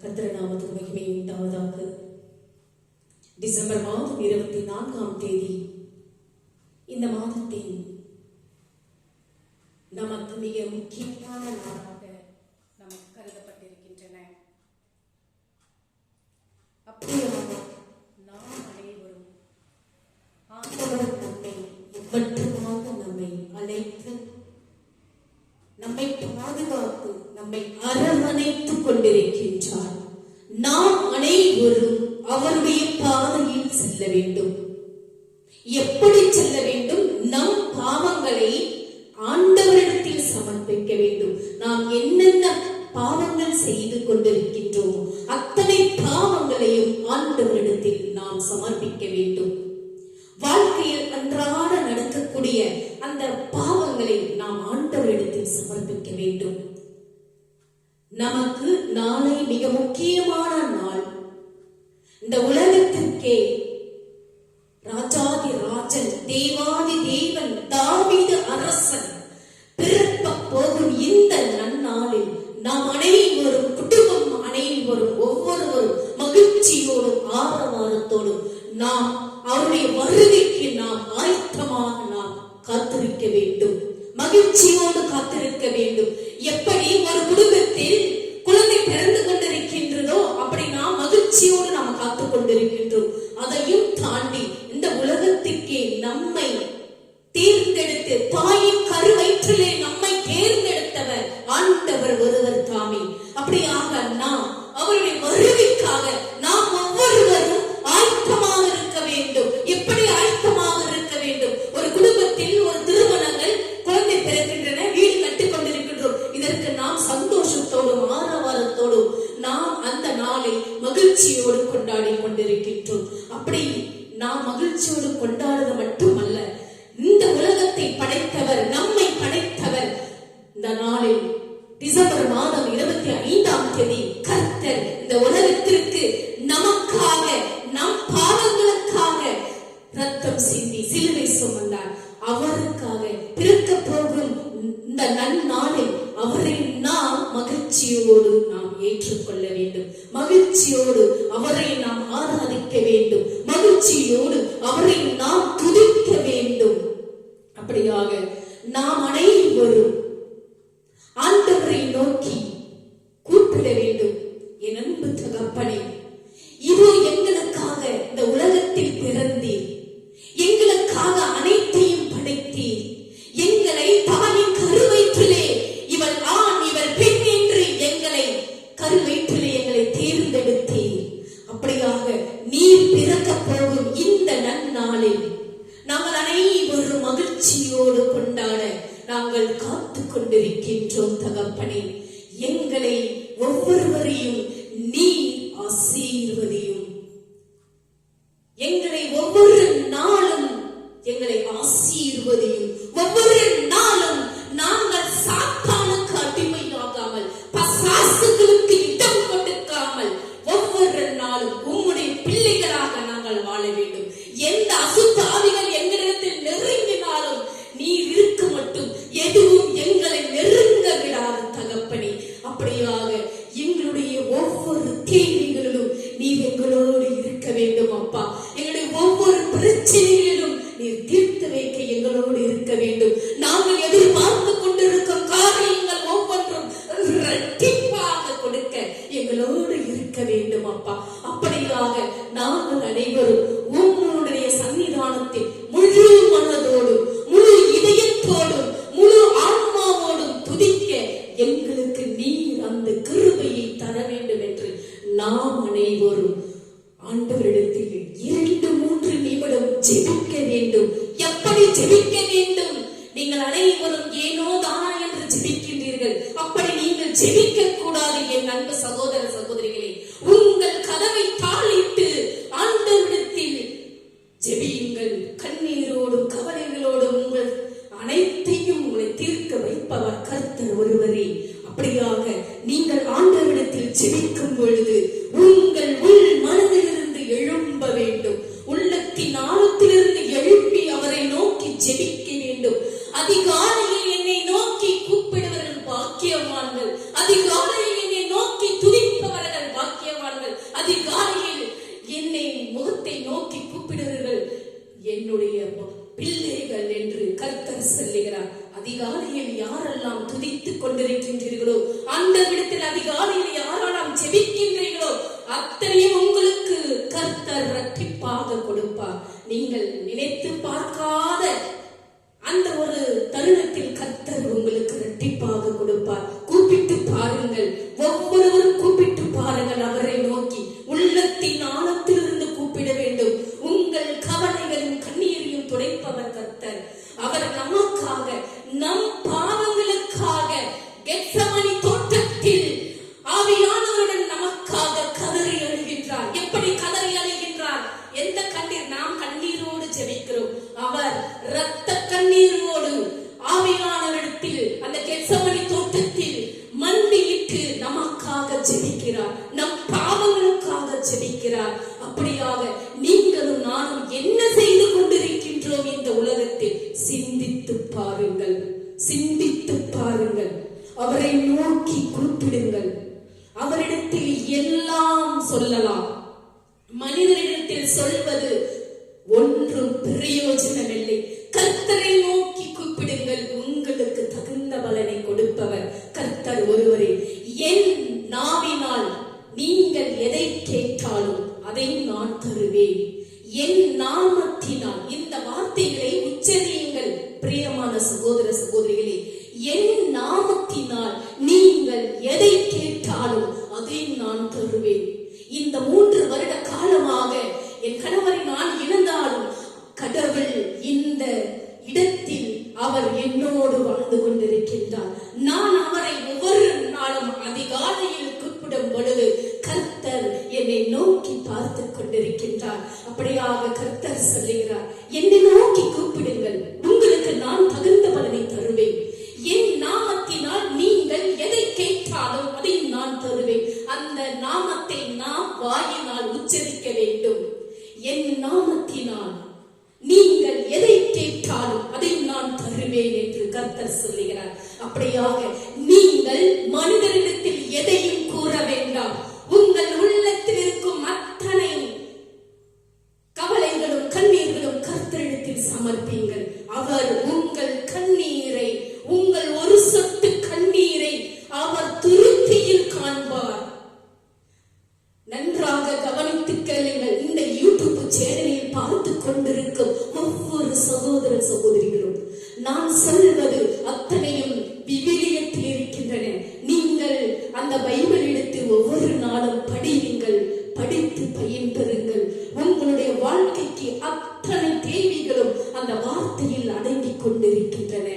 கர்த்தர் நாமத்துக்கு மகிமை உண்டாவதாக. டிசம்பர் மாதம் 24ஆம் தேதி இந்த மாதத்தின் நமக்கு மிக முக்கியமான நாளாக நமக்கு கருதப்பட்டிருக்கின்றன. அப்படியாக நாம் அனைவரும் ஆண்டவர் நம்மை மட்டுமாக நம்மை அழைத்து நம்மை பாதுகாத்து நம்மை அரவணைத்துக் கொண்டிருக்கின்றார். நாம் அனைவரும் அவருடைய பாதையில் செல்ல வேண்டும். எப்படி செல்ல வேண்டும்? நம் பாவங்களை ஆண்டவரிடத்தில் சமர்ப்பிக்க வேண்டும். நாம் என்னென்ன பாவங்கள் செய்து கொண்டிருக்கின்றோம் அத்தனை பாவங்களையும் ஆண்டவரிடத்தில் நாம் சமர்ப்பிக்க வேண்டும். வாழ்க்கையில் அன்றாட நடக்கக்கூடிய அந்த பாவங்களை நாம் ஆண்டவரிடத்தில் சமர்ப்பிக்க வேண்டும். நமக்கு நாளை மிக முக்கியமான நாள். இந்த உலகத்திற்கே ராஜாதி ராஜன், தேவாதி தேவன், தாவீது அரசன் பிறக்க போகும் இந்த நன்னாளில் நாம் அனைவரும், குடும்பம் அனைவரும், ஒவ்வொருவரும் மகிழ்ச்சியோடும் ஆரவாரத்தோடும் நாம் அவருடைய வருகைக்கு நாம் ஆயத்தமாக நாம் காத்திருக்க வேண்டும். மகிழ்ச்சியோடு காத்திருக்க வேண்டும். எப்படி ஒரு குடும்பத்தில் குழந்தை பிறந்து கொண்டிருக்கின்றதோ அப்படி நாம் மகிழ்ச்சியோடு நாம் காத்துக் கொண்டிருக்கின்றோம். அதையும் தாண்டி இந்த உலகத்திற்கே நம்மை தேர்ந்தெடுத்து தாயின் கருவயிற்றிலே நம்மை தேர்ந்தெடுத்தவர் ஆண்டவர் ஒருவர் தாமே. அப்படியாக நாம் அவருடைய வருகைக்காக நாம் ஒவ்வொருவரும் ஆயத்தமாக இருக்க வேண்டும். எப்படி ஆயத்தமாக இருக்க வேண்டும்? ஒரு குடும்பத்தில் ஒரு திருமணங்கள் குழந்தை பிறக்கின்றன, வீடு கட்டிக் கொண்டிருக்கின்றோம். இதற்கு நாம் சந்தோஷத்தோடும் ஆரவாரத்தோடும் நாம் அந்த நாளை மகிழ்ச்சியோடு கொண்டாடி கொண்டிருக்கின்றோம். அப்படி நாம் மகிழ்ச்சியோடு கொண்டாடுவது மட்டுமல்ல, இந்த உலகத்தை படைத்தவர், நம்மை படைத்தவர், இந்த நாளில் டிசம்பர் மாதம் 25ஆம் தேதி கர்த்தர் இந்த உலகத்திற்கு நமக்காக, நம் பாவங்களுக்காக ரத்தம் சிந்தி சிலுவை சுமந்தார். அவருக்காக பிறக்க போகும் இந்த நன்னாளில் அவரை நாம் மகிழ்ச்சியோடு நாம் ஏற்றுக்கொள்ள வேண்டும். மகிழ்ச்சியோடு அவரை நாம் ஆராதிக்க வேண்டும். மகிழ்ச்சியோடு அவரை நாம் துதிக்க வேண்டும். அப்படியாக நாம் அனைவரும் ஆண்டவரை நோக்கி கூப்பிட வேண்டும். என் அன்பு தகப்பனே, இதோ எங்களுக்காக இந்த உலகத்தில் பிறந்தீர், எங்களுக்காக அனைத்தையும் படைத்தீர், எங்களை தாயின் கருவயிற்றிலே இவள் ஆண் இவள் பெண் என்று எங்களை கருவயிற்றிலே எங்களை தேர்ந்தெடுத்தீர். அப்படியாக நீர் பிறக்க போகும் இந்த நன்னாளில் நாங்கள் அனைவரும் மகிழ்ச்சியோடு கொண்டாட நாங்கள் காத்துக் கொண்டிருக்கின்றோம். தகப்பனே, எங்களை ஒவ்வொருவரையும் நீ ஆசீர்வதியும். எங்களை ஒவ்வொரு நாளும் எங்களை ஆசீர்வதியும். ஒவ்வொரு நாளும் நாங்கள் சாத்தானுக்கு அடிமையாகாமல், பசாசுகளுக்கு இடம் கொடுக்காமல் ஒவ்வொரு நாளும் உம்முடைய பிள்ளைகளாக நாங்கள் வாழ வேண்டும். எந்த அசுத்தாவிகள் எங்களிடத்தில் நெருங்கினாலும் நீர் இருக்க மட்டும் எதுவும் எங்களை நெருங்க விடாது தகப்பனே. அப்படியாக எங்களுடைய ஒவ்வொரு கேள்விகளிலும் நீர் எங்களோடு இருக்க வேண்டும் அப்பா. எங்களுடைய ஒவ்வொரு பிரச்சனைகளிலும் நீர் தீர்த்து வைக்க எங்களோடு இருக்க வேண்டும். நாங்கள் எதிர்பார்த்து கொண்டிருக்கும் காரியங்கள் ஒவ்வொன்றும் இரட்டிப்பாக கொடுக்க எங்களோடு இருக்க வேண்டும் அப்பா. அப்படியாக நாங்கள் அனைவரும் உம்முடைய சன்னிதானத்தில் முழு மனதோடும் முழு இதயத்தோடும் முழு ஆன்மாவோடும் துதிக்க எங்களுக்கு நீர் அந்த கிருபையை தர வேண்டும் என்று நாம் அனைவரும் ஆண்டவரிடத்தில் 2-3 நிமிடம் ஜெபிக்க வேண்டும். எப்படி ஜெபிக்க வேண்டும்? நீங்கள் அனைவரும் ஏனோ தானா என்று ஜெபிக்கின்றீர்கள். அப்படி நீங்கள் ஜெபிக்க கூடாது. என் அன்பு சகோதர சகோதரிகளே, உங்கள் கதவை தாளிட்டு ஆண்டவரிடத்தில் ஜெபியுங்கள். கண்ணீரோடும் கவலைகளோடும் உங்கள் அனைத்தையும் உங்களை தீர்க்க வைப்பவர் கர்த்தர் ஒருவரே. அப்படியாக நீங்கள் ஆண்டவரிடத்தில் ஜெபிக்கும் பொழுது உங்கள் உள் மனதிலிருந்து எழும்ப வேண்டும். உள்ளத்தின் ஆழத்திலிருந்து எழுப்பி அவரை நோக்கி ஜெபிக்க வேண்டும். அதிகாலையில் என்னை நோக்கி கூப்பிடுவர்கள் பாக்கியவான்கள். அதிகாலையில் என்னை கர்த்தர் சொல்லுகிறார், அதிகாலையில் யாரெல்லாம் துதித்துக் கொண்டிருக்கின்றீர்களோ, அந்த இடத்தில் அதிகாலையில் யாரெல்லாம் ஜெபிக்கின்றீர்களோ, அத்தனையும் உங்களுக்கு கர்த்தர் இரட்டிப்பாக கொடுப்பார். நீங்கள் நினைத்து பார்க்காத அந்த ஒரு தருணத்தில் கர்த்தர் உங்களுக்கு இரட்டிப்பாக கொடுப்பார். கூப்பிட்டு பாருங்கள், ஒவ்வொருவரும் கூப்பிட்டு பாருங்கள். அவரை நோக்கி உள்ளத்தின் ஆழத்திலிருந்து கூப்பிட வேண்டும். உங்கள் கவலைகளும் கண்ணீரையும் துடைப்பவர் கர்த்தர். அவர் நமக்காக, நம் பாவங்களுக்காக கெத்செமனி தோட்டத்தில் ஆவியானவருடன் நமக்காக கதறி அழுகின்றார். எப்படி கதறி அழுகின்றார்? எந்த கண்ணீர்? நாம் கண்ணீரோடு ஜெபிக்கிறோம். அவர் இரத்த கண்ணீரோடு ஆவியானவரிடத்தில் அந்த கெத்செமனி தோட்டத்தில் மண்டியிட்டு நமக்காக ஜெபிக்கிறார், நம் பாவங்களுக்காக ஜெபிக்கிறார். அப்படியாக நீங்களும் நானும் என்ன செய்து கொண்டிருக்கின்றோம் இந்த உலகத்தில்? சிந்தித்து பாருங்கள், சிந்தித்து பாருங்கள். அவரை நோக்கி கூப்பிடுங்கள். அவரிடத்தில் எல்லாம் சொல்லலாம். மனிதனிடத்தில் சொல்வது ஒன்றும் பிரயோஜனமில்லை. கர்த்தரை நோக்கி கூப்பிடுங்கள். உங்களுக்கு தகுந்த பலனை கொடுப்பவர் கர்த்தர் ஒருவரே. என் நாவினால் நீங்கள் எதை கேட்டாலும் அதை நான் தருவேன். என் நாமத்தினால், இந்த வார்த்தைகளை உச்சரியுங்கள் பிரியமான சகோதர சகோதரிகளே. என் நாமத்தினால் நீங்கள் எதை கேட்டாலும் அதை நான் தருவேன். இந்த 3 வருட காலமாக என் கணவரை நான் இழந்தாலும் கடவுள் இந்த இடத்தில் அவர் என்னோடு வாழ்ந்து கொண்டிருக்கின்றார். நான் அவரை ஒவ்வொரு நாளும் அதிகாலையில் கூப்பிடும் பொழுது கர்த்தர் என்னை நோக்கி பார்த்து கொண்டிருக்கின்றார். அப்படியாக கர்த்தர் சொல்லுகிறார், என்னை நோக்கி கூப்பிடுங்கள், உங்களுக்கு நான் தகுந்த பலனை தருவேன். என் நாமத்தினால் நீங்கள் எதை கேட்டாலும் அதை நான் தருவேன். அந்த நாமத்தை நாம் வாயினால் உச்சரிக்க வேண்டும். என் நாமத்தினால் நீங்கள் எதை கேட்டாலும் அதை நான் தருவேன் என்று கர்த்தர் சொல்லுகிறார். அப்படியாக நீங்கள் மனிதரிடத்தில் எதையும் கூற வேண்டாம். உங்கள் உள்ளத்தில் இருக்கும் அத்தனை கவலைகளும் கண்ணீர்களும் கர்த்தரிடத்தில் சமர்ப்பீங்கள். அவர் உங்கள் கண்ணீரை, உங்கள் ஒரு சொட்டு கண்ணீரை அவர் துருத்தியில் காண்பார். நன்றாக கவனித்து கேளுங்கள். இந்த யூடியூப் சேனலில் பார்த்து கொண்டிருக்கும் ஒவ்வொரு சகோதர சகோதரிகளும், நான் சொல்வது அத்தனையும் விவிலியத்தில் இருக்கின்றன. நீங்கள் அந்த பைபிள் எடுத்து ஒவ்வொரு நாளும் படியுங்கள், படித்து பயன்பெறுங்கள். உங்களுடைய வாழ்க்கைக்கு அத்தனை தேவைகளும் அந்த வார்த்தையில் அடங்கிக் கொண்டிருக்கின்றன.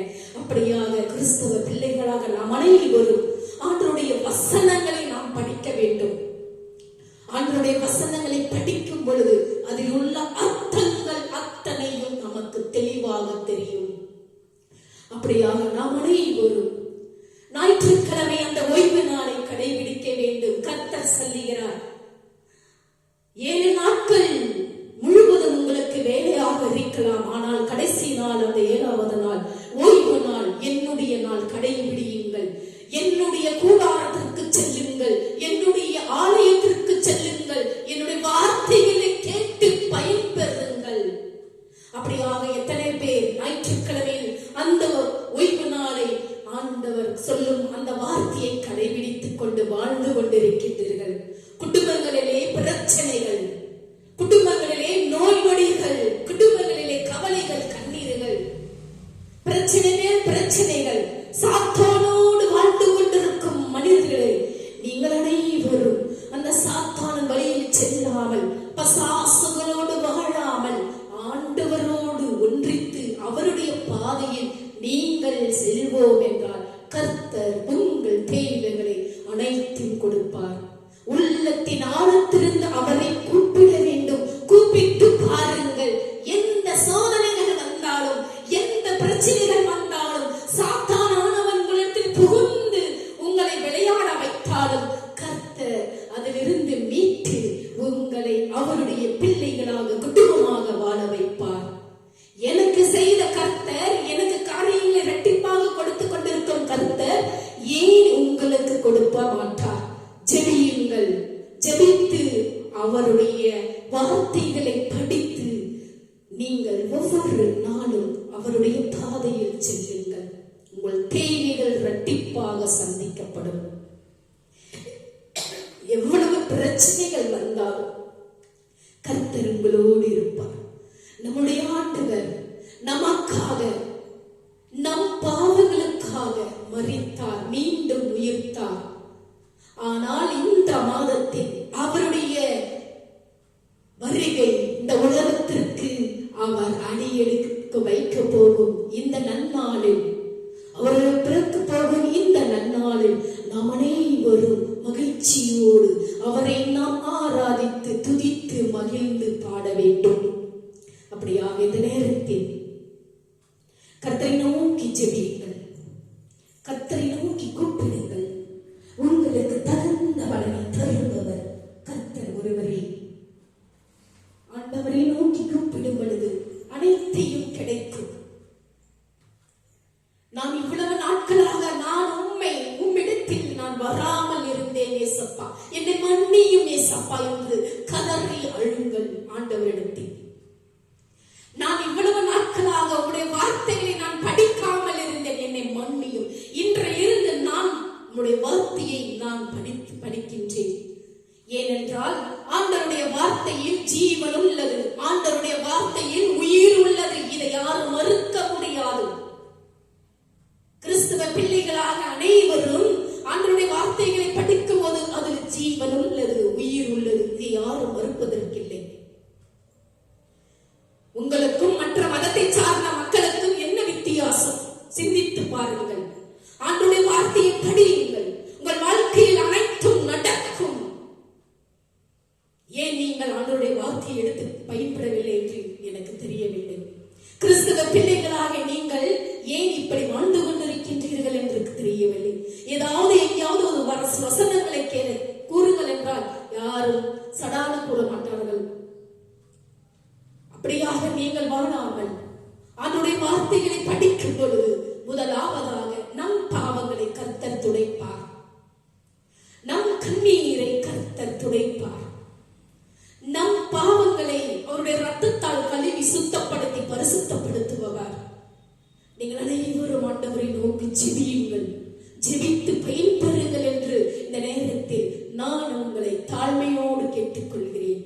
அப்படியாக கிறிஸ்தவ பிள்ளைகளாக நாம் அனைவரும் ஆண்டவருடைய வசனங்களை நாம் படிக்க வேண்டும். ஆண்டவருடைய வசனங்களை படிக்கும் பொழுது அதில் உள்ள அர்த்தங்கள் அத்தனையும் நமக்கு தெளிவாக தெரியும். அப்படியாக நாம் அனைவரும் ஞாயிற்றுக்கிழமை அந்த ஓய்வு நாளை கடைபிடிக்க வேண்டும். கர்த்தர் சொல்லுகிறார், 7 நாட்கள் முழுவதும் உங்களுக்கு வேலையாக இருக்கலாம், ஆனால் கடைசி நாள் அந்த 7வது நாள் ஓய்வு நாள், என்னுடைய நாள், கடைபிடியுங்கள். என்னுடைய கூடாரத்திற்கு செல்லுங்கள், என்னுடைய ஆலயத்திற்கு செல்லுங்கள், என்னுடைய வார்த்தைகளை கேட்டு பயன்பெறுங்கள். அப்படியாக எத்தனை பேர் ஞாயிற்றுக்கிழமையில் அந்த ஓய்வு நாளை ஆண்டவர் சொல்லும் அந்த வார்த்தையை கடைபிடித்துக் கொண்டு வாழ்ந்து கொண்டிருக்கின்றீர்கள்? குடும்பங்களிலே பிரச்சனைகள், குடும்பங்களிலே நோய் நொடிகள், குடும்பங்களிலே கவலைகள், கண்ணீர்கள், பிரச்சனையே பிரச்சனைகள், சாத்தானோடு வாழ்ந்து கொண்டிருக்கும் மனிதர்களை நீங்கள் அனைவரும் அந்த சாத்தானின் வழியில் செல்லாமல், பசாசுகளோடு வாழாமல் ஆண்டவரோடு ஒன்றித்து அவருடைய பாதையில் நீங்கள் செல்வோம் என்றால் கர்த்தர் உங்கள் தேவைகளை அனைத்தும் கொடுப்பார். உள்ளத்தின் ஆழத்திலிருந்து அவரை கூப்பிட வேண்டும். கூப்பிட்டு பாருங்கள். எந்த சோதனைகள் வந்தாலும், எந்த பிரச்சனைகள் வந்தாலும், சாத்தானானவன் உங்களிடத்தில் புகுந்து உங்களை விளையாட வைத்தாலும் கர்த்தர் அதிலிருந்து மீட்டு உங்களை அவருடைய பிள்ளைகளாக குடும்பமாக வாழ வைப்பார். எனக்கு செய்த கர்த்தர், எனக்கு காரியங்களை இரட்டிப்பாக கொடுத்து கொண்டிருக்கும் கர்த்தர் ஏன் உங்களுக்கு கொடுக்க மாட்டார்? ஜெபியுங்கள். ஜெபித்து அவருடைய வார்த்தைகளை படித்து நீங்கள் ஒவ்வொரு நாளும் அவருடைய பாதையில் நமக்காக, நம் பாவங்களுக்காக மரித்தார், மீண்டும் உயிர்த்தார். ஆனால் இந்த மாதத்தில் அவருடைய வருகை, இந்த உலகத்திற்கு அவர் அடியெடுக்க வைக்க போகும் இந்த நன்னாளில், அவர்கள் பிறக்க போகும் இந்த நன்னாளில் நாம் அனைவரும் மகிழ்ச்சியோடு அவரை நாம் ஆராதித்து துதித்து மகிழ்ந்து பாட வேண்டும். அப்படியாக இந்த நேரத்தில் கர்த்தரை நோக்கி ஜெபியுங்கள், கர்த்தரை நோக்கி கூப்பிடுங்கள். உங்களுக்கு தகுந்த பலனை தருபவர் கர்த்தர் ஒருவரே. ஆண்டவரை நோக்கி கூப்பிடும் பொழுது அனைத்தையும் கிடைக்கும். நான் இவ்வளவு நாட்களாக நான் உம்மிடத்தில் நான் வராமல் இருந்தேன் ஏசப்பா, என்னை மன்னியும் ஏசப்பா என்று கதறி அழுங்கள் ஆண்டவரிடத்தில். நான் இவ்வளவு நாட்களாக உம்முடைய வார்த்தைகளை நான் படிக்காமல் இருந்தேன், என்னை மன்னியும். இன்றிலிருந்து நான் உம்முடைய வார்த்தையை நான் படிக்கின்றேன். ஏனென்றால் ஆண்டவருடைய வார்த்தையில் ஜீவன் உள்ளது, ஆண்டவருடைய வார்த்தையில் உயிர் உள்ளது. இதை யாரும் மறுக்க முடியாது. கிறிஸ்தவ பிள்ளைகளாக அனைவரும் ஆண்டவருடைய வார்த்தைகளை படிக்கும் போது அதில் ஜீவன் உள்ளது, உயிர் உள்ளது. இதை யாரும் மறுப்பதற்கில்லை. உங்களுக்கும் மற்ற மதத்தை சார்ந்த மக்களுக்கும் என்ன வித்தியாசம்? சிந்தித்து பாருங்கள். ஆண்டவருடைய வார்த்தையை படியுங்கள், உங்கள் வாழ்க்கையில் அனைத்தும் நடக்கும். ஏன் நீங்கள் ஆண்டவருடைய வார்த்தையை எடுத்து பயன்படவில்லை என்று எனக்கு தெரியவில்லை. கிறிஸ்தவ பிள்ளைகளாக நீங்கள் ஏன் இப்படி வாழ்ந்து கொண்டிருக்கின்றீர்கள் என்று தெரியவில்லை. ஏதாவது எங்கேயாவது ஒரு வசனங்களை கூறுங்கள் என்றால் யாரும் சடால கூற மாட்டார்கள். அப்படியாக நீங்கள் வாழாமல் ஆண்டவருடைய வார்த்தைகளை படிக்கும் பொழுது முதலாவதாக நம் பாவங்களை கர்த்தர் துடைப்பார், நம் கண்ணீரை கர்த்தர் துடைப்பார். நம் பாவங்களை அவருடைய ரத்தத்தால் கழுவி சுத்தப்படுத்தி பரிசுத்தப்படுத்துபவர். நீங்கள் அனைவரும் ஆண்டவரை நோக்கி ஜெபியுங்கள், ஜெபித்து பயன்பெறுங்கள் என்று இந்த நேரத்தில் நான் உங்களை தாழ்மையோடு கேட்டுக்கொள்கிறேன்.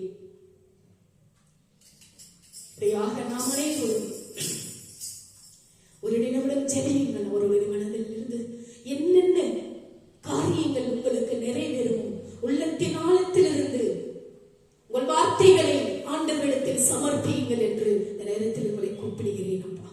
அப்படியாக நாம் அனைவரும் ஒரு நிமிடம் ஜெபியுங்கள். அவருடைய மனதில் இருந்து என்னென்ன காரியங்கள் உங்களுக்கு நிறைவேறும் உள்ளத்தின் ஆழத்திலிருந்து உங்கள் வார்த்தைகளை ஆண்டவரிடத்தில் சமர்ப்பியுங்கள் என்று இந்த நேரத்தில் உங்களை கூப்பிடுகிறேன். அப்பா,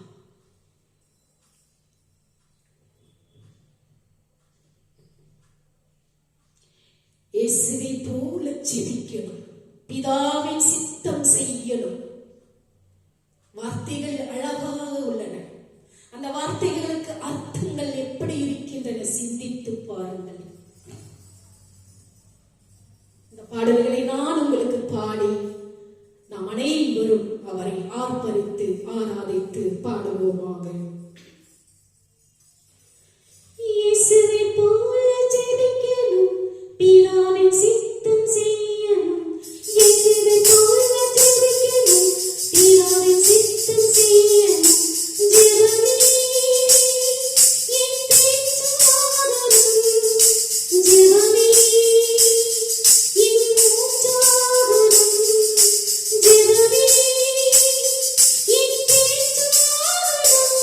இயேசுவை போல ஜெபிக்கணும், பிதாவின் சித்தம் செய்யணும். வார்த்தைகள் அழகாக உள்ளன. அந்த வார்த்தைகளுக்கு அர்த்தங்கள் எப்படி இருக்கின்றன சிந்தித்து பாருங்கள். இந்த பாடல்களை நான் உங்களுக்கு பாடி நாம் அனைவரும் அவரை ஆர்ப்பரித்து ஆராதித்து பாடுவோமாக. இயேசுவை போல ஜெபிக்கணும், பிதாவின் சித்தம் செய்யணும். இயேசுவை போல ஜெபிக்கணும், பிதாவின் சித்தம் செய்யணும். ஜெபமே என் பேச்சாகணும், ஜெபமே என் மூச்சாகணும், ஜெபமே என் பேச்சாகணும்.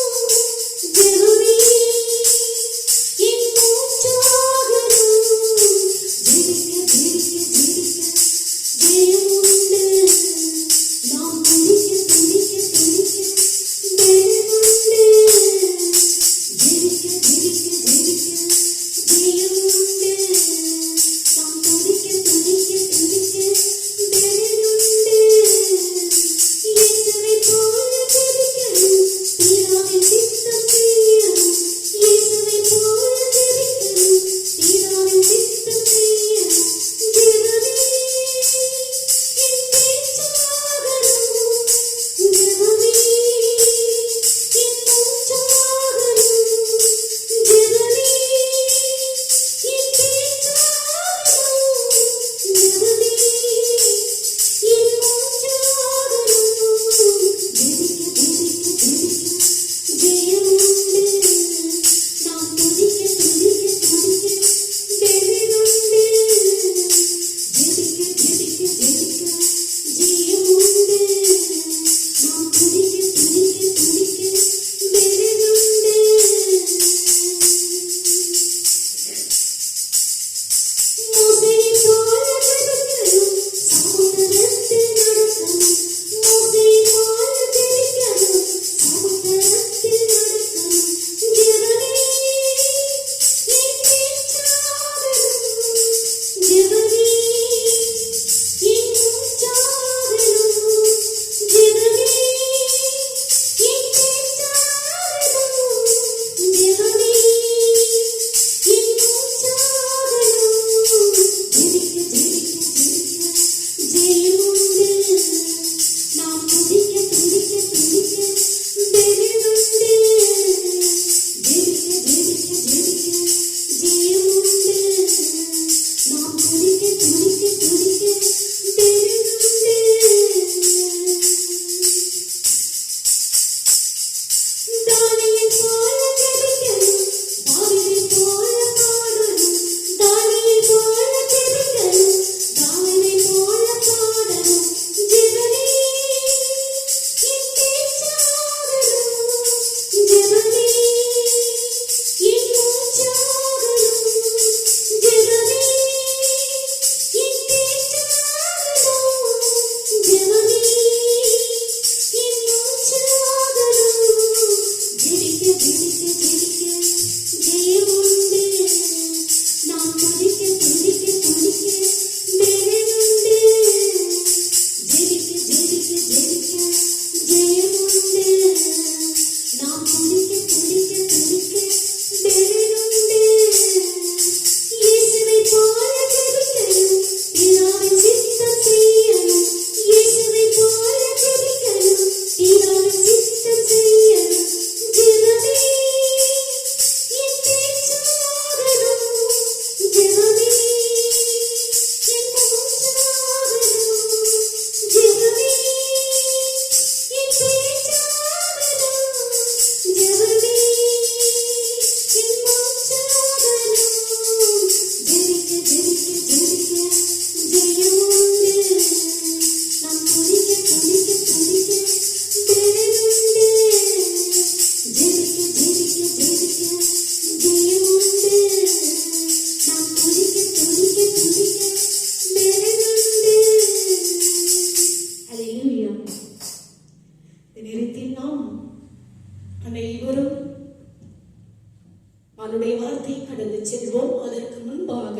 அவருடைய வார்த்தை கடந்து செல்வோம். அதற்கு முன்பாக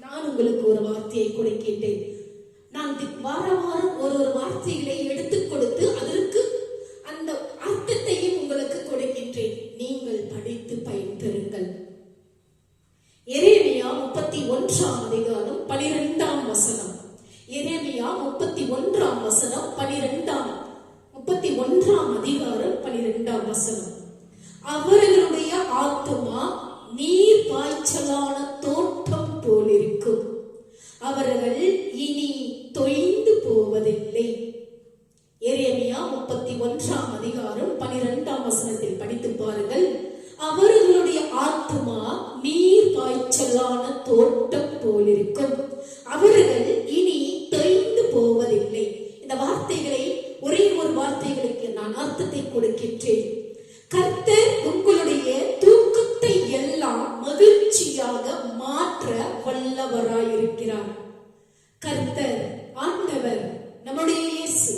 நான் உங்களுக்கு ஒரு வார்த்தையை கொடுக்கின்றேன். நான் வாரம் ஒரு வார்த்தைகளை எடுத்துக் கொடுத்து அதற்கு அந்த அர்த்தத்தையும் உங்களுக்கு கொடுக்கின்றேன். நீங்கள் படித்து பயன்பெறுங்கள். எரேமியா 31ஆம் அதிகாரம் 12ஆம் வசனம். எரேமியா 31ஆம் வசனம் 31ஆம் அதிகாரம் 12ஆம் வசனம். அவர்களுடைய ஆத்துமா நீர் பாய்ச்சலான தோட்டம் போலிருக்கும், அவர்கள் இனி தொய்ந்து போவதில்லை. எரேமியா 31ஆம் அதிகாரம் 12ஆம் வசனத்தில் படித்து பாருங்கள். அவர்களுடைய ஆத்துமா நீர் பாய்ச்சலான தோட்டம் போலிருக்கும், அவர்கள் இனி தொய்ந்து போவதில்லை. இந்த வார்த்தைகளை ஒரே ஒரு வார்த்தைகளுக்கு நான் அர்த்தத்தை கொடுக்கின்றேன். கர்த்தர் உங்களுடைய தூக்கத்தை எல்லாம் மகிழ்ச்சியாக மாற்ற வல்லவராயிருக்கிறார். கர்த்தர் ஆண்டவர் நம்முடைய இயேசு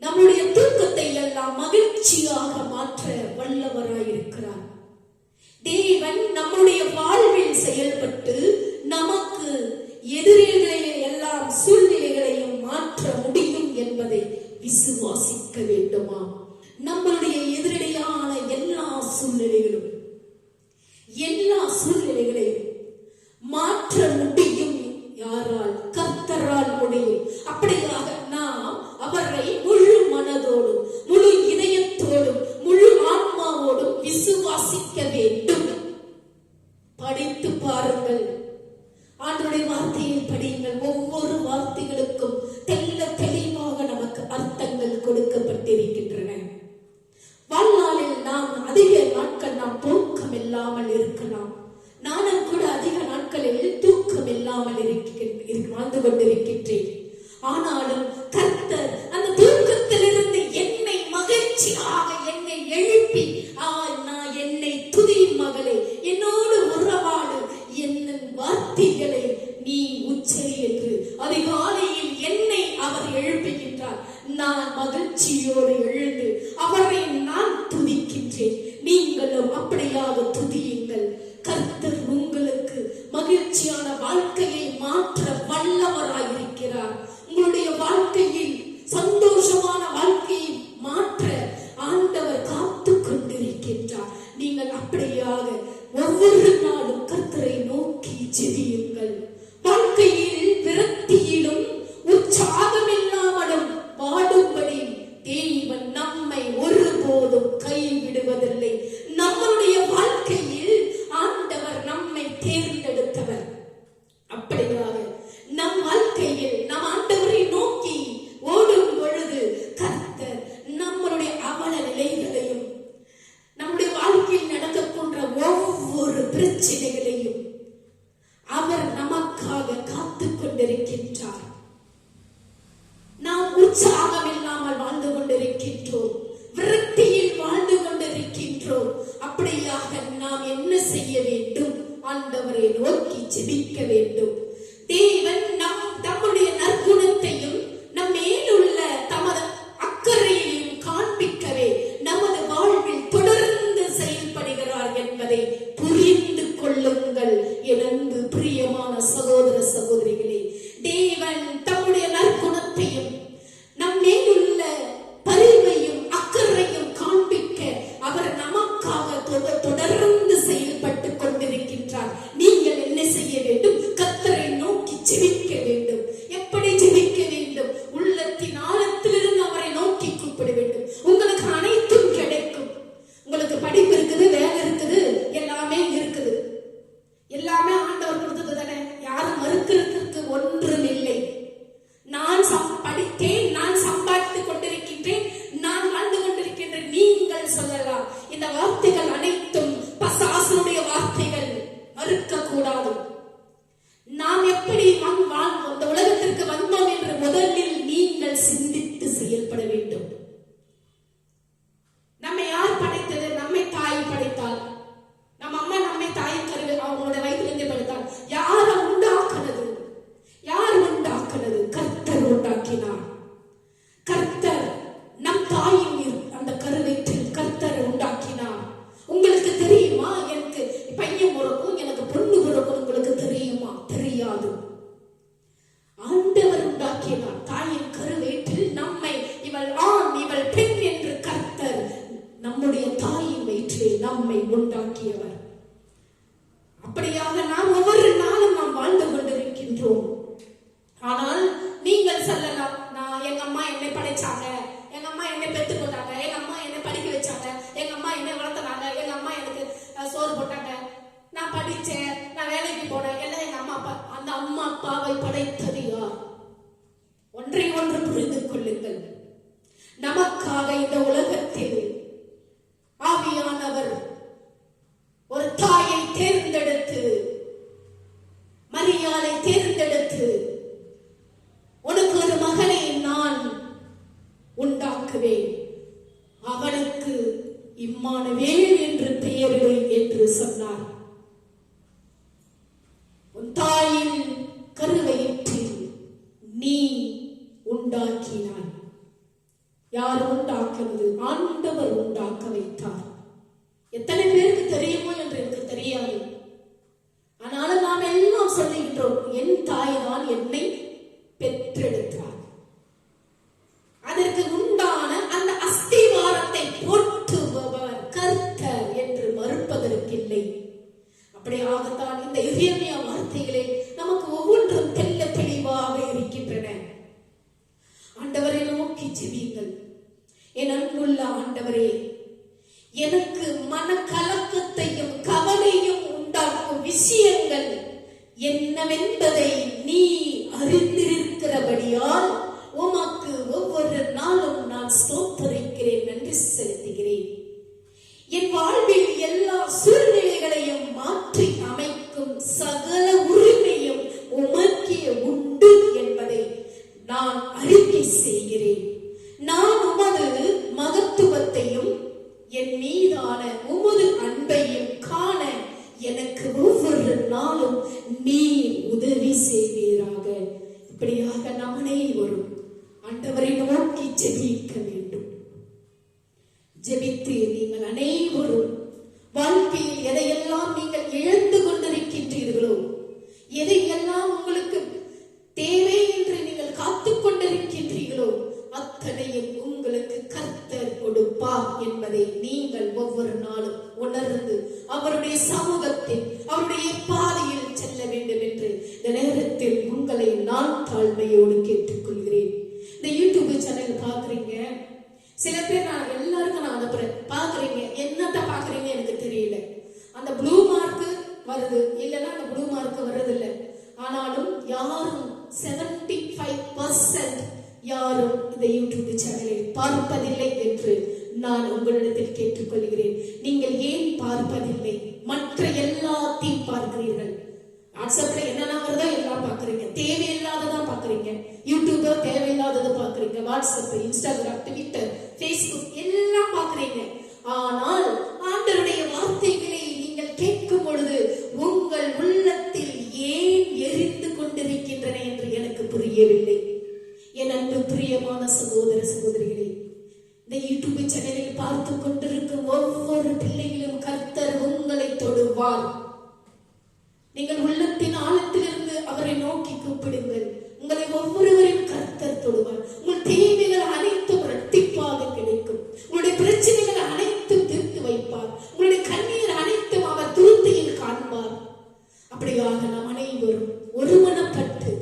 நம்முடைய தூக்கத்தை எல்லாம் மகிழ்ச்சியாக மாற்ற வல்லவராயிருக்கிறார். தேவன் நம்முடைய வாழ்வில் செயல்பட்டு நமக்கு எதிரிகளை எல்லாம் சூழ்நிலைகளையும் மாற்ற முடியும் என்பதை விசுவாசிக்க வேண்டுமா? நம்மளுடைய எதிரடையான எல்லா சூழ்நிலைகளையும் மாற்ற முடியும். யாரால்? கர்த்தரால் முடியும். அப்படியாக நாம் அவரை முழு மனதோடும் முழு இதயத்தோடும் முழு ஆன்மாவோடும் விசுவாசிக்க வேண்டும். படித்து பாருங்கள். ஆண்டவருடைய வார்த்தையை படியுங்கள். ஒவ்வொரு வார்த்தைகளுக்கும் தெல்ல தெளிவாக நமக்கு அர்த்தங்கள் கொடுக்கப்பட்டிருக்கின்றன. வாழ்நாளில் நாம் அதிக நாட்கள் நாம் தூக்கம் இல்லாமல் இருக்கலாம். நானும் கூட அதிக நாட்களில் தூக்கம் இல்லாமல் வாழ்ந்து கொண்டிருக்கின்றேன். ஆனாலும் கர்த்தர் அந்த தூக்கத்திலிருந்து என்னை மகிழ்ச்சியாக என்னை எழுப்பி, நான் என்னை துதியின் மகளே, என்னோடு உறவாடு, என்னும் வார்த்தைகளை நீ உச்சரி என்று அதிகாலையில் என்னை அவர் எழுப்புகின்றார். நான் மகிழ்ச்சியோடு எழுந்து அவரை நான் துதிக்கின்றேன். நீங்களும் அப்படியாக துதியுங்கள். கர்த்தர் உங்களுக்கு மகிழ்ச்சியான வாழ்க்கையை மாற்ற வல்லவராயிருக்கிறார். உங்களுடைய வாழ்க்கையில் சந்தோஷமான வாழ்க்கையை மாற்ற ஆண்டவர் காத்து கொண்டிருக்கின்றார். நீங்கள் அப்படியாக ஒவ்வொரு நாளும் கர்த்தரை நோக்கி ஜெபியுங்கள். வாழ்க்கையில் விரக்தியிலும் உற்சாகமில்லாமலும் வாடும்படி தேவன் நம்மை ஒருபோதும் கைவிடுவதில்லை. நம்முடைய வாழ்க்கையில் ஆண்டவர் நம்மை தேர்ந்தெடுத்தவர். அப்படியாக நம் வாழ்க்கையில் நம் ஆண்டவரை நோக்கி ஓடும் பொழுது கர்த்தர் நம்மளுடைய அவல நிலைகளையும் நம்முடைய வாழ்க்கையில் நடக்கக்கூடிய ஒவ்வொரு பிரச்சனைகளையும் அவர் நமக்காக காத்து கொண்டிருக்கின்றார். நாம் உற்சாகம் இல்லாமல் வாழ்ந்து கொண்டிருக்கின்றோம், விரக்தியில் வாழ்ந்து கொண்டிருக்கின்றோம். அப்படியாக நாம் என்ன செய்ய வேண்டும்? ஆண்டவரை நோக்கி ஜெபிக்க வேண்டும். தேவன் நம்முடைய நற்குணத்தையும் நம் மேலுள்ள தமது அக்கறையையும் காண்பிக்கவே நமது வாழ்வில் தொடர்ந்து செயல்படுகிறார் என்பதை புரிந்து கொள்ளுங்கள். என் அன்பு பிரியமான சகோதர சகோதரிகளே, தேவன் தம்முடைய நற்குணத்தையும் நம் மேலுள்ள பரிவையும் அக்கறையும் காண்பிக்க அவர் நமக்காக தொடர்ந்து செயல்பட்டு கொண்டிருக்கின்றார். நீங்கள் என்ன செய்ய வேண்டும்? கர்த்தரை நோக்கி ஜெபிக்க வேண்டும். எப்படி ஜெபிக்க வேண்டும்? உள்ளத்தின் ஆழத்திலிருந்து அவரை நோக்கி கூப்பிட வேண்டும். உங்களுக்கு அனைத்தும் கிடைக்கும். உங்களுக்கு படிப்பு இருக்குது, வேலை இருக்குது, எல்லாமே இருக்குது. எல்லாமே ஆண்டவர் கொடுத்தது தானே. யாரும் மறுக்கிறதுக்கு ஒன்றும் இல்லை. நான் படித்தேன், நான் சம்பாதித்துக் கொண்டிருக்கின்றேன், நான் வாழ்ந்து கொண்டிருக்கின்றேன். நீங்கள் சொல்லலாம். இந்த வார்த்தைகள் அனைத்தும் தாயின் வயிற்றிலே நம்மை உண்டாக்கியவர். அப்படியாக நாம் ஒவ்வொரு நாளும் நாம் வாழ்ந்து கொண்டிருக்கின்றோம். ஆனால் நீங்கள் சொல்லலாம், நான் எங்க அம்மா என்னை படைச்சாங்க, எங்க அம்மா என்னை பெற்று போட்டாங்க, எங்க அம்மா என்னை படிக்க வச்சாங்க, எங்க அம்மா என்னை வளர்த்தனாங்க, எங்க அம்மா எனக்கு சோறு போட்டாங்க, நான் படிச்சேன், நான் வேலைக்கு போனேன், எல்லாம் எங்க அம்மா அப்பா. அந்த அம்மா அப்பாவை படைத்தது யார்? ஒன்றை ஒன்று புரிந்து கொள்ளுங்கள். நமக்காக இந்த உலகத்தில் ஆவியானவர் ஒரு தாயை தேர்ந்தெடுத்து, மரியாதை தேர்ந்தெடுத்து, உனக்கு ஒரு மகனை நான் உண்டாக்குவேன், அவனுக்கு இம்மானுவேல் என்று பெயரிடு என்று சொன்னார். உன் தாயின் கருவயிற்றில் நீ உண்டாக்கினாய். யார் உண்டாக்குவது? ஆண்டவர் உண்டாக்க வைத்தார். எத்தனை பேருக்கு தெரியுமோ என்று எனக்கு தெரியாது. ஆனாலும் நாம் எல்லாம் சொல்லுகின்றோம், என் தாய் தான் என்னை பெற்றெடுத்தார். அதற்கு உண்டான அந்த அஸ்திவாரத்தை போற்றுபவர் கர்த்தர் என்று மறுப்பதற்கில்லை. அப்படியாகத்தான் இந்த எரேமியா வார்த்தைகளே நமக்கு ஒவ்வொன்றும் தெல்ல தெளிவாக இருக்கின்றன. ஆண்டவரை நோக்கி ஜெபியுங்கள். என் அன்புள்ள ஆண்டவரே, எனக்கு மனக்கலக்கத்தையும் கவலையும் உண்டாக்கும் விஷயங்கள் என்னவென்பதை நீ அறிந்திருக்கிறபடியால் உமக்கு ஒவ்வொரு நாளும் நான் ஸ்தோத்திரிக்கிறேன், நன்றி செலுத்துகிறேன். என் வாழ்வில் எல்லா சூழ்நிலைகளையும் மாற்றி அமைக்கும் சகல உரிமையும் உமக்கே உண்டு என்பதை நான் அறிக்கை செய்கிறேன். நான் உமது மகத்துவத்தையும் என் மீதான உமது அன்பையும் காண எனக்கு ஒவ்வொரு நாளும் நீ உதவி செய்வீராக. இப்படியாக நாம் அனைவரும் ஆண்டவரை நோக்கி ஜெபிக்க வேண்டும். ஜெபித்து நீங்கள் அனைவரும் வாழ்க்கையில் எதையெல்லாம் நீங்கள் இழந்து கொண்டிருக்கின்றீர்களோ, எதையெல்லாம் உங்களுக்கு தேவை என்று நீங்கள் காத்துக் கொண்டிருக்கின்றீர்களோ, அத்தனையும் உங்களுக்கு கர்த்தர் கொடுப்பார் என்பதை நீங்கள் ஒவ்வொரு நாளும் உணர்ந்து அவருடைய சமூகத்தில் அவருடைய பாதையில் செல்ல வேண்டும் என்று இந்த நேரத்தில் உங்களை நான் தாழ்மையோடு கேட்டுக்கொள்கிறேன். இந்த யூடியூப் சேனல் பாக்குறீங்க, சில பேர் நான் எல்லாருக்கும் நான் அனுப்புறேன், பாக்குறீங்க, என்னத்த பாக்குறீங்க எனக்கு தெரியல. அந்த ப்ளூ மார்க் வருது, இல்லைன்னா அந்த ப்ளூ மார்க் வர்றதில்லை. ஆனாலும் யாரும் 75% யாரும் இந்த யூடியூப் சேனலை பார்ப்பதில்லை என்று நான் உங்களிடத்தில் கேட்டுக்கொள்கிறேன். நீங்கள் ஏன் பார்ப்பதில்லை? மற்ற எல்லாத்தையும் பார்க்கிறீர்கள். வாட்ஸ்அப்ல என்னென்ன வருதோ எல்லாம் பாக்குறீங்க, தேவையில்லாததான் பாக்குறீங்க. யூடியூப்ல தேவையில்லாததை பாக்குறீங்க, வாட்ஸ்அப், இன்ஸ்டாகிராம், ட்விட்டர், ஃபேஸ்புக் எல்லாம் பாக்குறீங்க. ஆனால் ஆண்டவருடைய வார்த்தைகளை நீங்கள் கேட்கும் பொழுது உங்கள் உள்ளத்தில் ஏன் எரிந்து கொண்டிருக்கின்றன என்று எனக்கு புரியவில்லை. என் அன்பு பிரியமான சகோதர சகோதரிகளே, இந்த யூடியூப் சேனலில் பார்த்து கொண்டிருக்கும் ஒவ்வொரு பிள்ளைகளும் கர்த்தர் உங்களை தொடுவார். நீங்கள் உள்ளத்தின் ஆழத்திலிருந்து அவரை நோக்கி கூப்பிடுங்கள். உங்களை ஒவ்வொருவரையும் கர்த்தர் தொடுவார். உங்கள் தேவைகள் அனைத்தும் இரட்டிப்பாக கிடைக்கும். உங்களுடைய பிரச்சனைகள் அனைத்தும் தீர்த்து வைப்பார். உங்களுடைய கண்ணீர் அனைத்தும் அவர் துருத்தியில் காண்பார். அப்படியாக நாம் அனைவரும் ஒருமனப்பட்டு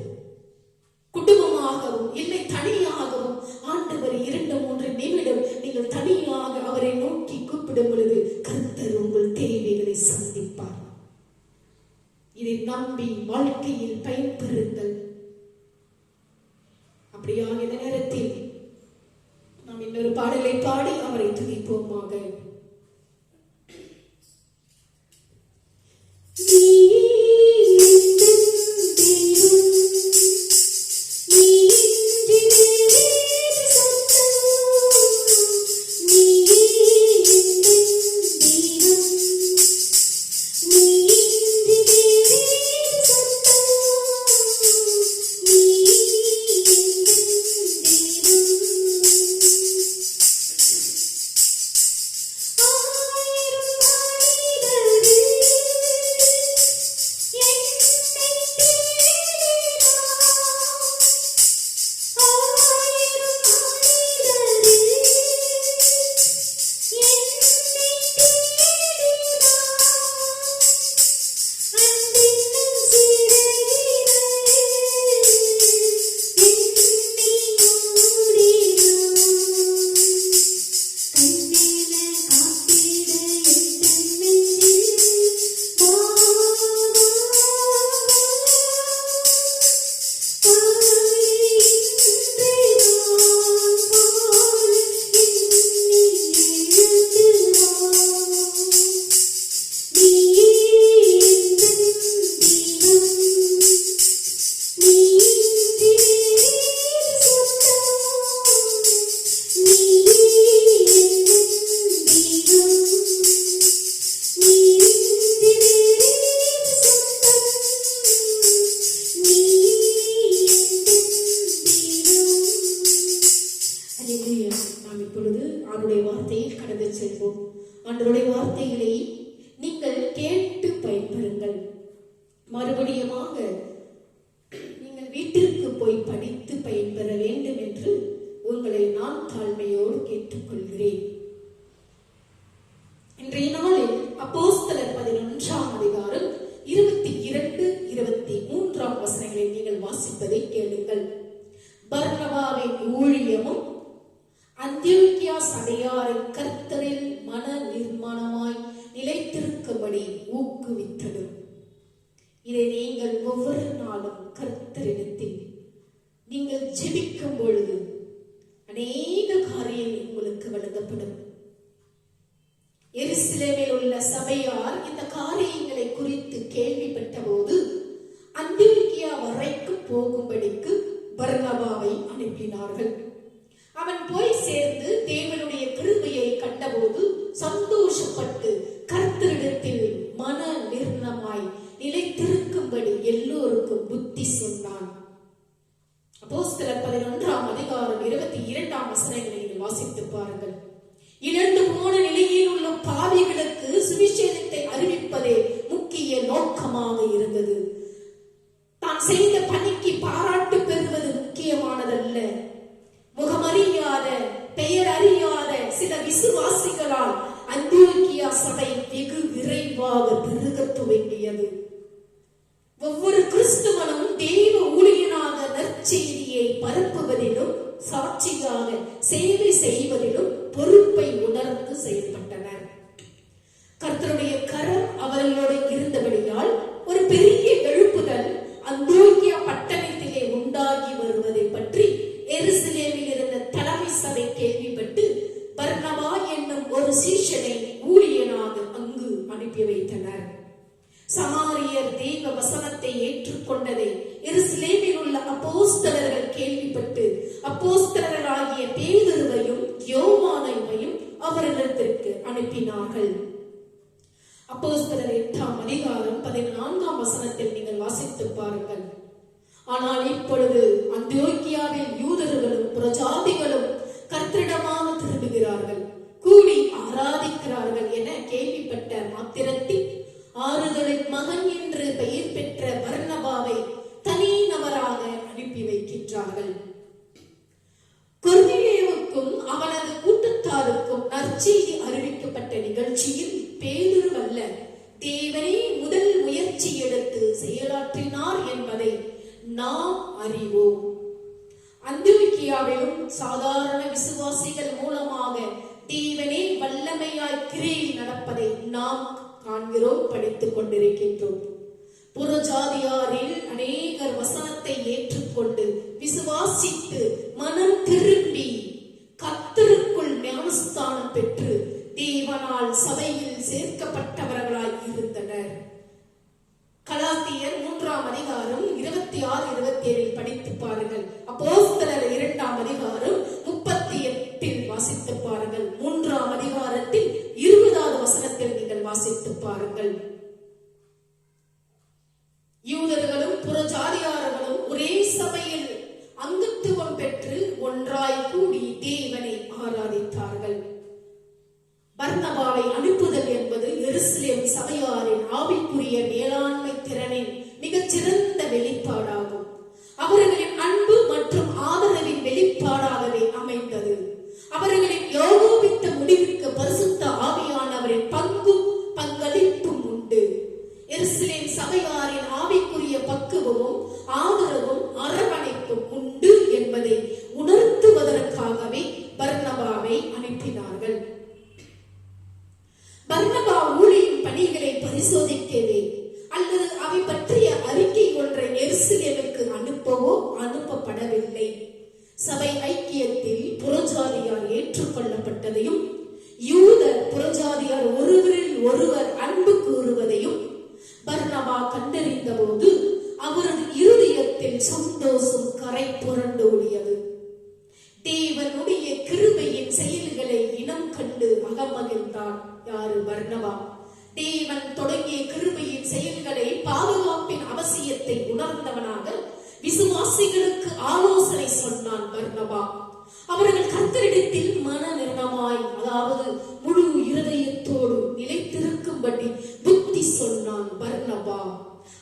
குடும்பமாகவும் இல்லை தனியாகவும் ஆண்டவர் 2-3 நிமிடம் நீங்கள் தனியாக அவரை நோக்கி கூப்பிடும் பொழுது கர்த்தர் உங்கள் தேவைகளை சந்திப்பார். இதை நம்பி வாழ்க்கையில் பயன்பெறுங்கள். அப்படியாக இந்த நேரத்தில் நாம் இன்னொரு பாடலை பாடி அவரை துதிப்போமாக. ஆண்டவருடைய வார்த்தைகளை நீங்கள் கேட்டு பயன்பெறுங்கள். மறுபடியுமாக நீங்கள் வீட்டிற்கு போய் படித்து பயன்பெற வேண்டும் என்று உங்களை நான் தாழ்மையோடு கேட்டுக்கொள்கிறேன். இன்றைய நாளில் அப்போஸ்தலர் 11ஆம் அதிகாரம் 22, 23 வசனங்களை நீங்கள் வாசிப்பதை கேளுங்கள். பர்னபாவின் ஊழியமும் அந்தியோக்கியா சபையாரின் கர்த்தரில் மன நிர்மாணமாய் நிலைத்திருக்கும்படி ஊக்குவித்தது. இதை நீங்கள் ஒவ்வொரு நாளும் கர்த்தரிடத்தில் நீங்கள் ஜெபிக்கும் பொழுது அநேக காரியங்கள் உங்களுக்கு வழங்கப்படும். எருசலேமில் உள்ள சபையார் இந்த காரியங்களை குறித்து கேள்விப்பட்ட போது அந்தியோக்கியா வரைக்கும் போகும்படிக்கு பர்னபாவை அனுப்பினார்கள். அவன் போய் சேர்ந்து தேவனுடைய கிருபையை கண்டபோது சந்தோஷப்பட்டு கர்த்தரிடத்தில் மன நிர்ணயமாய் நிலைத்திருக்கும்படி எல்லோருக்கும் புத்தி சொன்னான். அப்போஸ்தலர் 11ஆம் அதிகாரம் 22 வசனங்களை வாசித்து பாருங்கள். இழந்து போன நிலையில் உள்ள பாவிகளுக்கு சுவிசேஷத்தை அறிவிப்பதே முக்கிய நோக்கமாக இருந்தது. தான் செய்த பணிக்கு பாராட்டு பெறுவது முக்கியமானதல்ல. முகமறியாத, பெயர் அறியாத சில விசுவாசிகளால் அந்தியோக்கியா சபை வெகு விரைவாக பெருக துவங்கியது. ஒவ்வொரு கிறிஸ்துவனும் தெய்வ ஊழியனாக நற்செய்தியை பரப்புவதிலும் சாட்சியாக சேவை செய்வதிலும் பொறுப்பை உணர்ந்து செயல்பட்டனர். கர்த்தருடைய கரம் அவர்களோடு இருந்தபடியால் ஒரு பெரிய எழுப்புதல் அந்தியோக்கியா பட்டணத்திலே உண்டாகி வருவதை பற்றி எருசலேமில் இருந்த தலைமை சபை கேள்விப்பட்டு பர்னபா என்னும் ஒரு சீஷனை ஊழியனாக அங்கு அனுப்பி வைத்தனர். சமாரியர் தெய்வ வசனத்தை ஏற்றுக்கொண்டதை எருசலேமில் உள்ள அப்போஸ்தலர்கள் கேள்விப்பட்டு அப்போஸ்தலர்களாகிய பேதுருவையும் யோவானையும் அவர்களிடத்திற்கு அனுப்பினார்கள். அப்போஸ்தலர் 8ஆம் அதிகாரம் 14ஆம் வசனத்தில் நீங்கள் வாசித்து பாருங்கள். ஆனால் இப்பொழுது அந்தியோக்கியாவில் யூதர்களும் புறஜாதிகளும் கர்த்தரிடமாக திரும்புகிறார்கள், கூடி ஆராதிக்கிறார்கள் என கேள்விப்பட்ட மாத்திரத்தில் ஆறுதலின் மகன் என்று பெயர் பெற்ற பர்னபாவை தனி நபராக அனுப்பி வைக்கின்றார்கள். கொர்நேலியுவுக்கும் அவனது கூட்டத்தாருக்கும் நற்செய்தி அறிவிக்கப்பட்ட நிகழ்ச்சியில் பேதுரு அல்ல, தேவனே முதல் முயற்சி எடுத்து செயலாற்றினார் என்பதை நாம் அறிவோம். அந்தியோக்கியாவிலும் சாதாரண விசுவாசிகள் மூலமாக தேவனே வல்லமையாய் கிரியை நடப்பதை நாம் காண்கிறோம், படித்துக் கொண்டிருக்கின்றோம். புறஜாதியாரில் அநேகர் வசனத்தை ஏற்றுக்கொண்டு விசுவாசித்து மனம் திரும்பி கர்த்தருக்குள் ஞானஸ்தானம் பெற்று தேவனால் சபையில் சேர்க்கப்பட்டவர்களாய் இருந்தனர். கலாத்தியர் 3ஆம் அதிகாரம் 26, 27 படித்து பாருங்கள். அப்போஸ்தலர் 2ஆம் அதிகாரம் 38 வாசித்து பாருங்கள். 3ஆம் அதிகாரத்தில் 20வது வசனத்தில் நீங்கள் வாசித்து பாருங்கள். யூதர்களும் புறஜாதியார்களும் ஒரே சபையில் அங்கத்துவம் பெற்று ஒன்றாய் கூடி தேவனை ஆராதித்தார்கள். பர்னபாவை அனுப்புதல் என்பது எருசலேம் சபையாரின் ஆவிக்குரிய மேலாண்மை திறனின் மிகச்சிறந்த வெளிப்பாடாகும். அவர்களின் அன்பு மற்றும் ஆதரவின் வெளிப்பாடாகவே அமைந்தது. அவர்களின் யோகோபித்த முடிவுக்கு பரிசுத்த ஆவியானவரின் பங்களிப்பும் உண்டு. எருசலேம் சபையாரின் ஆவிக்குரிய பக்குவமும் ஆதரவும் அரவணைப்பும் உண்டு என்பதை உணர்த்துவதற்காகவே பர்னபாவை அனுப்பினார்கள். பர்னபா ஊழியின் பணிகளை பரிசோதிக்கவே அல்லது அவை பற்றிய அறிக்கை ஒன்றை எருசலேமுக்கு அனுப்பவோ அனுப்பப்படவில்லை. சபை ஐக்கியத்தில் புறஜாதியார் ஏற்றுக்கொள்ளப்பட்டதையும் யூத புறஜாதியார் ஒருவரில் ஒருவர் அன்பு கூறுவதையும் பர்னபா கண்டறிந்த போது அவரது இருதயத்தில் சந்தோஷம் கரை புரண்டோடியது. தேவனுடைய கிருபையின் செயல்களை இனம் கண்டு அகமகிழ்ந்தான். யாரு? பர்னபா. தேவன் தொடங்கிய கிருபையின் செயல்களை பாதுகாப்பின் அவசியத்தை உணர்ந்தவனாக விசுவாசிகளுக்கு ஆலோசனை சொன்னான் பர்னபா. அவர்கள் கர்த்தரிடத்தில் மன நிர்ணயமாய், அதாவது முழு இருதயத்தோடு நிலைத்திருக்கும்படி புத்தி சொன்னான் பர்னபா.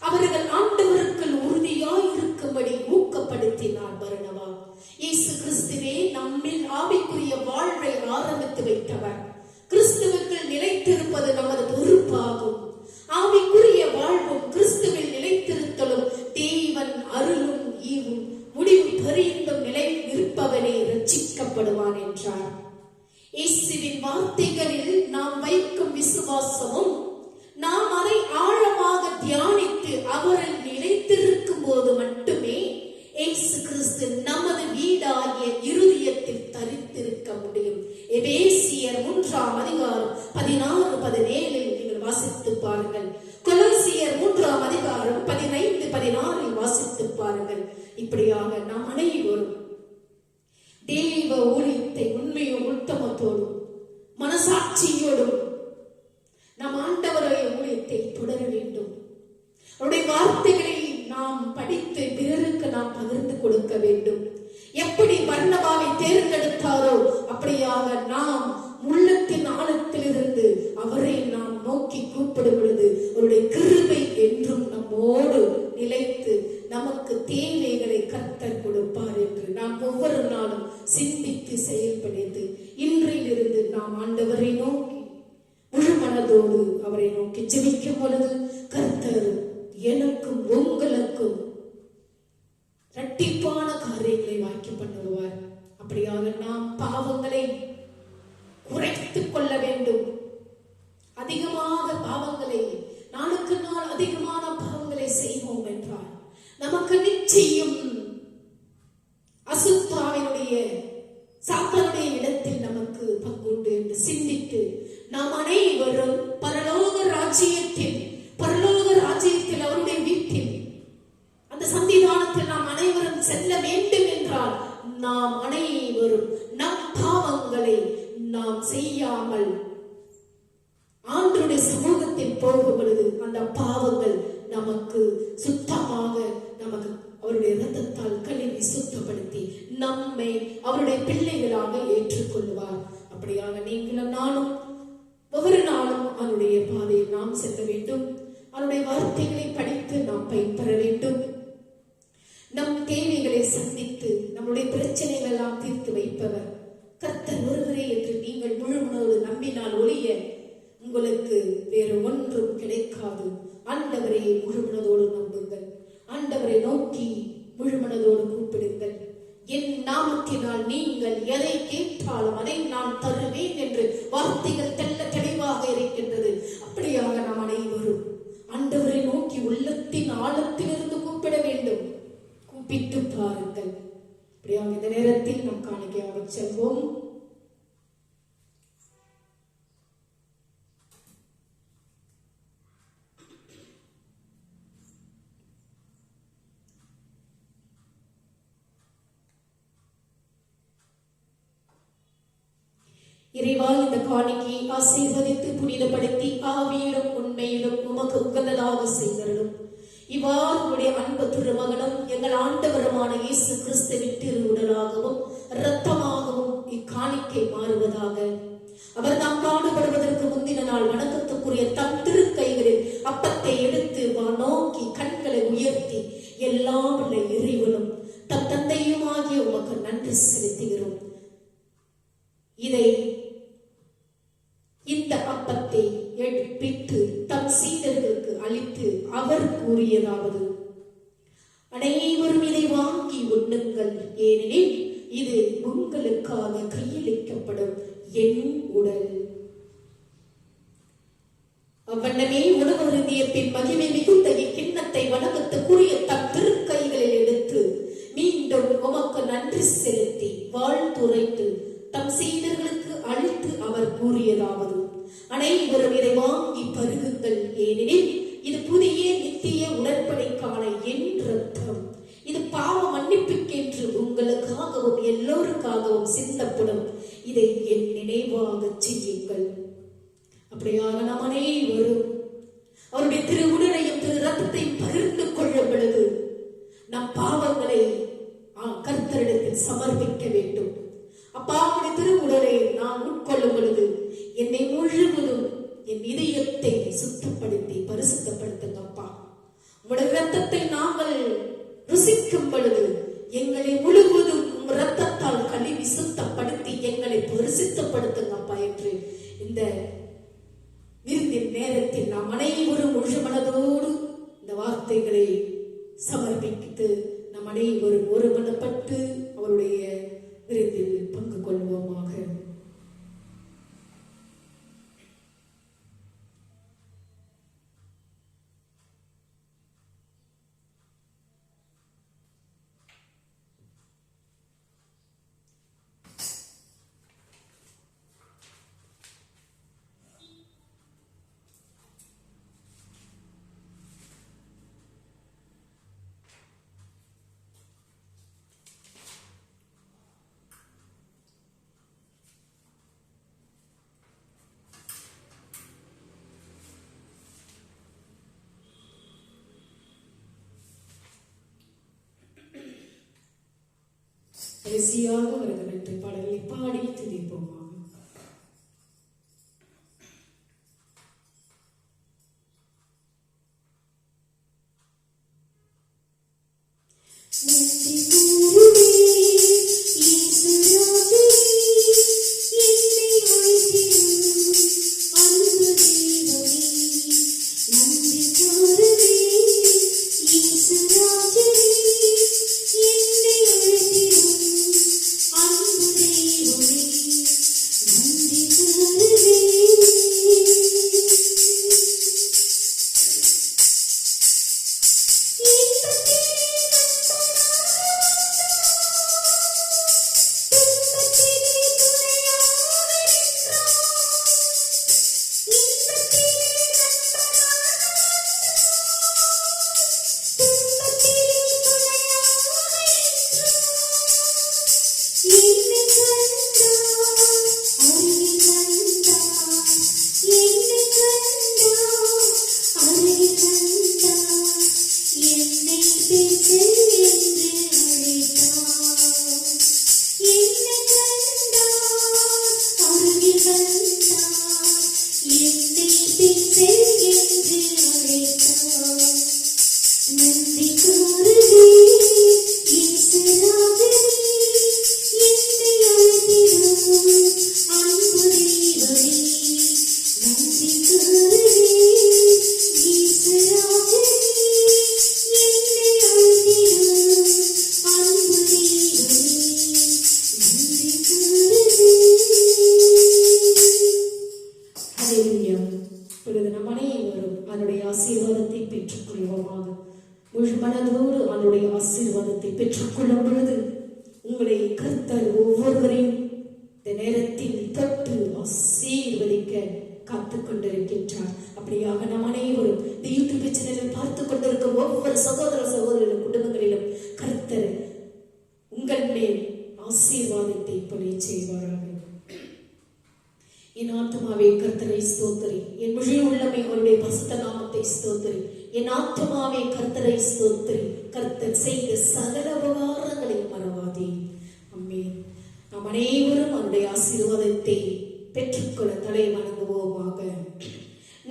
அவர்கள் ஆண்டவருக்குள் உறுதியாய் இருக்கும்படி ஊக்கப்படுத்தினார் பர்னபா. இயேசு கிறிஸ்துவே நம்மில் ஆவிக்குரிய வாழ்வை ஆரம்பித்து வைத்தவர். கிறிஸ்துவுக்குள் நிலைத்திருப்பது நமது பொறுப்பாகும். ஆவிக்குரிய வாழ்வும் கிறிஸ்துவில் நிலைத்திருத்தலும் தேவன் அருளும் ஈவும் முடிவு பெரிந்தும் நிலை இருப்பவனே ரட்சிக்கப்படுவான் என்றார். இயேசுவின் வார்த்தைகளில் நாம் வைக்கும் விசுவாசமும் நாம் அதை ஆழமாக தியானித்து அவரில் நிலைத்திருக்கும் போது மட்டுமே இயேசு கிறிஸ்து நமது வீடாகிய இருதயத்தில் தரித்திருக்க முடியும். எபேசியர் 3:16-17 நீங்கள் வாசித்து பாருங்கள். கொலோசியர் 3:15-16 வாசித்து பாருங்கள். இப்படியாக நாம் அனைவரும் தேவ ஊழியத்தை உண்மையும் உத்தமத்தோடும் மனசாட்சியோடும் நாம் ஆண்டவருடைய ஊழியத்தை தொடர வேண்டும். அவருடைய வார்த்தைகளை நாம் படித்து பிறருக்கு நாம் பகிர்ந்து கொடுக்க வேண்டும். எப்படி பர்னபாவை தேர்ந்தெடுத்தாரோ அப்படியாக நாம் உள்ளத்தின் ஆழத்திலிருந்து அவரை நாம் நோக்கி கூப்பிடும் பொழுது அவருடைய கிருபை என்றும் நம்மோடு நிலைத்து நமக்கு தேவைகளை கர்த்தர் கொடுப்பார் என்று நாம் ஒவ்வொரு நாளும் சிந்தித்து செயல்படுத்து இன்றிலிருந்து நாம் ஆண்டவரை நோக்கி முழு மனதோடு அவரை நோக்கி ஜெபிக்கும் பொழுது கர்த்தர் எனக்கும் உங்களுக்கும் இரட்டிப்பான காரியங்களை வாக்கி பண்ணுவார். அப்படியாக நாம் பாவங்களை குறைத்துக் கொள்ள வேண்டும். அதிகமாக பாவங்களை நாளுக்கு நாள் அதிகமான பாவங்களை செய்வோம் என்றால் நமக்கு நிச்சயம் அசுத்தாவினுடைய சாத்தானுடைய இடத்தில் நமக்கு பங்குண்டு என்று சிந்தித்து நாம் அனைவரும் பரலோக ராஜ்யத்தில் அவருடைய வீட்டில் அந்த சன்னிதானத்தில் நாம் அனைவரும் செல்ல வேண்டும் என்றால் நாம் அனைவரும் நம் பாவங்களை நாம் செய்யாமல் ஆண்டவருடைய சமூகத்தில் போகும் பொழுது அந்த பாவங்கள் நமக்கு சுத்தமாக நமக்கு அவருடைய இரத்தத்தால் கழுவி சுத்தப்படுத்தி நம்மை அவருடைய பிள்ளைகளாக ஏற்றுக்கொள்வார். அப்படியாக நீங்களும் நானும் ஒவ்வொரு நாளும் அவருடைய பாதையில் நாம் செல்ல வேண்டும். அவருடைய வார்த்தைகளை படித்து நாம் பயன்பெற வேண்டும். நம் தேவைகளை சந்தித்து நம்முடைய பிரச்சனைகள் எல்லாம் தீர்த்து வைப்பவர் கர்த்தர் ஒருவரே என்று நீங்கள் முழு மனதோடு நம்பினால் ஒழிய உங்களுக்கு வேறு ஒன்றும் கிடைக்காது. ஆண்டவரை முழு மனதோடு நம்புங்கள். ஆண்டவரை நோக்கி முழு மனதோடு கூப்பிடுங்கள். என் நாமத்தினால் நீங்கள் எதை கேட்டாலும் அதை நான் தருவேன் என்று வார்த்தைகள் தெல்ல தெளிவாக இருக்கின்றது. அப்படியாக நாம் அனைவரும் ஆண்டவரை நோக்கி உள்ளத்தின் ஆழத்திலிருந்து கூப்பிட வேண்டும். கூப்பிட்டு பாருங்கள். அப்படியாக இந்த நேரத்தில் நாம் காணிக்கையாக செல்வோம். இறைவா, இந்த காணிக்கையை ஆசீர்வதித்து புனிதப்படுத்தி ஆவியிலும் உண்மையிலும் உமக்கு உகந்ததாக செய்தருளும். இவ்வாறு உடைய அன்பு திருமகனும் எங்கள் ஆண்டவருமான இயேசு கிறிஸ்துவின் திரு உடலாகவும் இரத்தமாகவும் இக்காணிக்கை மாறுவதாக. அவர் தாம் பாடுபடுவதற்கு முந்தின நாள் வணக்கத்துக்குரிய தம் திருக்கைகளில் அப்பத்தை எடுத்து நோக்கி கண்களை உயர்த்தி எல்லாம் உள்ள இறைவனும் தம் தந்தையுமாகிய உமக்கு நன்றி செலுத்துகிறோம். இந்த அப்பத்தை எடுப்பித்து தம் சீடர்களுக்கு அளித்து அவர் கூறியதாவது: அனைவரும் இதை வாங்கி உண்ணுங்கள், ஏனெனில் இது உங்களுக்காக கையளிக்கப்படும் என் உடல். அவ்வண்ணமே உணவு அருந்திய பின் மகிமை மிகுந்த இக்கிண்ணத்தை வணக்கத்துக்குரிய தம் திருக்கைகளில் எடுத்து மீண்டும் உமக்கு நன்றி செலுத்தி வாழ்த்துரைத்து தம் சீடர்களுக்கு அளித்து அவர் கூறியதாவது: அனைவரும் இதை வாங்கி பருகுங்கள், ஏனெனில் இது புதிய நித்திய உடன்படிக்கைக்கான என் இரத்தம். இது பாவ மன்னிப்புக்கென்று உங்களுக்காகவும் எல்லோருக்காகவும் சிந்தப்படும். இதை என் நினைவாக செய்யுங்கள். அப்படியாக நாம் அனைவரும் அவருடைய திருவுடலையும் திரு ரத்தத்தையும் பகிர்ந்து கொள்ளும் பொழுது நம் பாவங்களை கர்த்தரிடத்தில் சமர்ப்பிக்க வேண்டும். அப்பாவுடைய திருவுடலை நாம் உட்கொள்ளும் பொழுது என்னை முழுவதும் என் இதயத்தை சுத்தப்படுத்தி பரிசுத்தப்படுத்துங்க அப்பா. உம்முடைய இரத்தத்தை நாங்கள் ருசிக்கும் பொழுது எங்களை முழுவதும் இரத்தத்தால் கழுவி சுத்தப்படுத்தி எங்களை பரிசுத்தப்படுத்துங்க அப்பா என்று இந்த விருந்தின் நேரத்தில் நாம் அனைவரும் முழு மனதோடு இந்த வார்த்தைகளை சமர்ப்பித்து நம் அனைவரும் ஒருமனப்பட்டு அவருடைய விருந்தில் பங்கு கொள்வோமாக. கடைசியாக அவர்கள் 2 பாடல்களை பாடி துதிப்போமாக. பெற்றுக்கொள்ளும் பொழுது உங்களை கர்த்தர் ஒவ்வொருவரையும் இந்த நேரத்தில் தொட்டு ஆசீர்வதிக்க காத்துக் கொண்டிருக்கின்றார். அப்படியாக நம் அனைவரும் இந்த யூடியூப் சேனலில் பார்த்துக் கொண்டிருக்கும் ஒவ்வொரு சகோதர சகோதரர்கள் குடும்பங்களிலும் கர்த்தர் உங்கள் மேல் ஆசீர்வாதத்தை பொழிய செய்வாராக. என் ஆத்மாவே கர்த்தரை ஸ்தோத்திரி, என் முழு உள்ளமே அவருடைய பரிசுத்த நாமத்தை ஸ்தோத்திரி. என் ஆத்மாவே கர்த்தரை ஸ்தோத்திரி, கர்த்தர் செய்த சகல உபகாரங்களை மறவாதே. ஆமென். நாம் அனைவரும் அவருடைய ஆசீர்வாதத்தை பெற்றுக்கொள்ள தலை வணங்குவோமாக.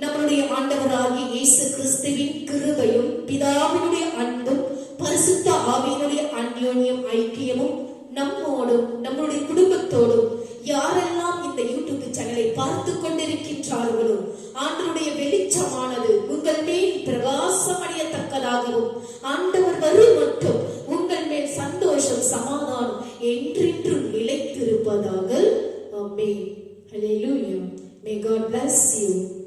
நம்முடைய ஆண்டவராகிய இயேசு கிறிஸ்துவின் கிருபையும் பிதாவினுடைய அன்பும் பரிசுத்த ஆவியினுடைய அன்யோன்யம் ஐக்கியமும் நம்மோடும் நம்முடைய குடும்பத்தோடும் யாரெல்லாம் இந்த யூடியூப் சேனலை பார்த்து கொண்டிருக்கின்றார்களோ ஆண்டவருடைய வெளிச்சமானது உங்கள் மேல் பிரகாசம் அடையத்தக்கதாகவும் ஆண்டவர் வரும் மட்டும் உங்கள் மேல் சந்தோஷம் சமாதானம் என்றென்றும் நிலைத்திருப்பதாக. ஆமென். Hallelujah. May God bless you.